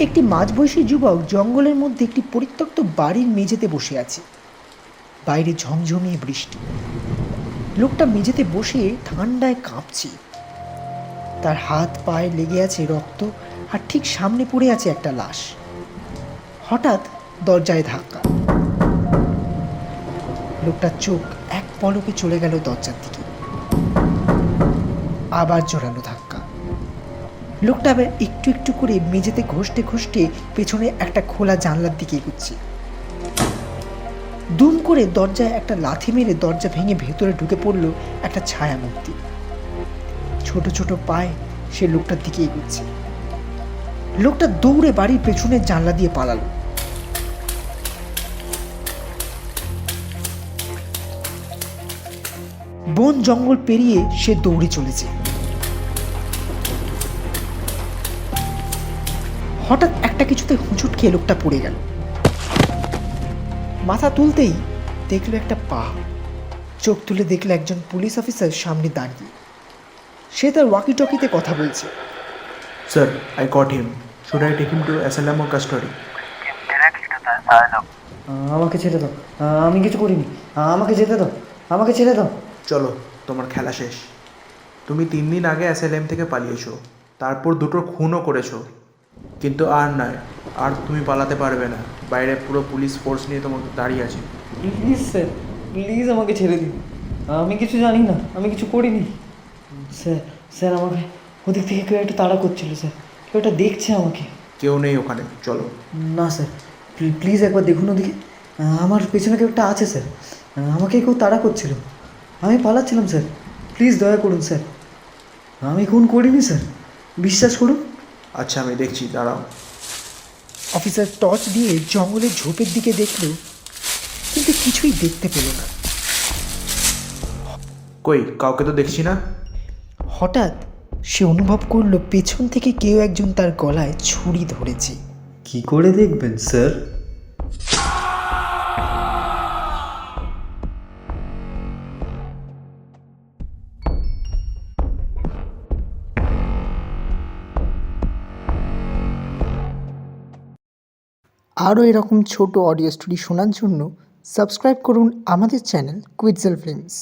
একটি মাঝবয়সী যুবক জঙ্গলের মধ্যে একটি পরিত্যক্ত বাড়ির মেঝেতে বসে আছে। বাইরে ঝমঝমিয়ে বৃষ্টি। লোকটা মেঝেতে বসে ঠান্ডায় কাঁপছে। তার হাত পায়ে লেগে আছে রক্ত, আর ঠিক সামনে পড়ে আছে একটা লাশ। হঠাৎ দরজায় ধাক্কা। লোকটার চোখ এক পলকে চলে গেল দরজার দিকে। আবার জোরালো ধাক্কা। লোকটা আবার একটু একটু করে মেঝেতে ঘষতে ঘষতে পেছনে একটা খোলা জানলার দিকে এগুচ্ছে। দুম করে দরজায় একটা লাথি মেরে দরজা ভেঙে ভেতরে ঢুকে পড়ল একটা ছায়া মূর্তি। ছোট ছোট পায়ে সে লোকটার দিকে এগুচ্ছে। লোকটা দৌড়ে বাড়ির পেছনের জানলা দিয়ে পালালো। বন জঙ্গল পেরিয়ে সে দৌড়ে চলেছে। হঠাৎ একটা কিছুতে হুঁচুট খেয়ে লোকটা পড়ে গেল। মাথা তুলতেই দেখলো একটা পা। চোখ তুলে দেখলো একজন পুলিশ অফিসার সামনে দাঁড়িয়ে। সে তার ওয়াকি টকিতে কথা বলছে। Sir, I caught him. Should I take him to SLM or custody? আমাকে ছেড়ে দাও, আমি কিছু করিনি, আমাকে যেতে দাও, আমাকে ছেড়ে দাও। চলো, তোমার খেলা শেষ। তুমি 3 দিন আগে SLM থেকে পালিয়েছো, তারপর দুটো খুনও করেছো, কিন্তু আর নয়, আর তুমি পালাতে পারবে না। বাইরে পুরো পুলিশ ফোর্স নিয়ে তোমাকে দাঁড়িয়ে আছে। প্লিজ স্যার, প্লিজ আমাকে ছেড়ে দিন, আমি কিছু জানি না, আমি কিছু করিনি। স্যার স্যার আমাকে ওদিক থেকে কেউ একটা তাড়া করছিল স্যার, কেউ একটা দেখছে আমাকে। কেউ নেই ওখানে, চলো। না স্যার, প্লিজ একবার দেখুন ওদিকে, আমার পেছনে কেউ একটা আছে স্যার, আমাকে কেউ তাড়া করছিল, আমি পালাচ্ছিলাম স্যার, প্লিজ দয়া করুন স্যার, আমি খুন করিনি স্যার, বিশ্বাস করুন। আচ্ছা, আমি দেখছি, দাঁড়াও। অফিসার টর্চ দিয়ে জঙ্গলের ঝোপের দিকে দেখল, কিন্তু কিছুই দেখতে পেল না। কই, কাউকে তো দেখছি না। হঠাৎ সে অনুভব করলো পেছন থেকে কেউ একজন তার গলায় ছুরি ধরেছে। কি করে দেখবেন স্যার? আরও এরকম ছোট অডিও স্টোরি শোনার জন্য সাবস্ক্রাইব করুন আমাদের চ্যানেল কুইটজেল ফিল্মস।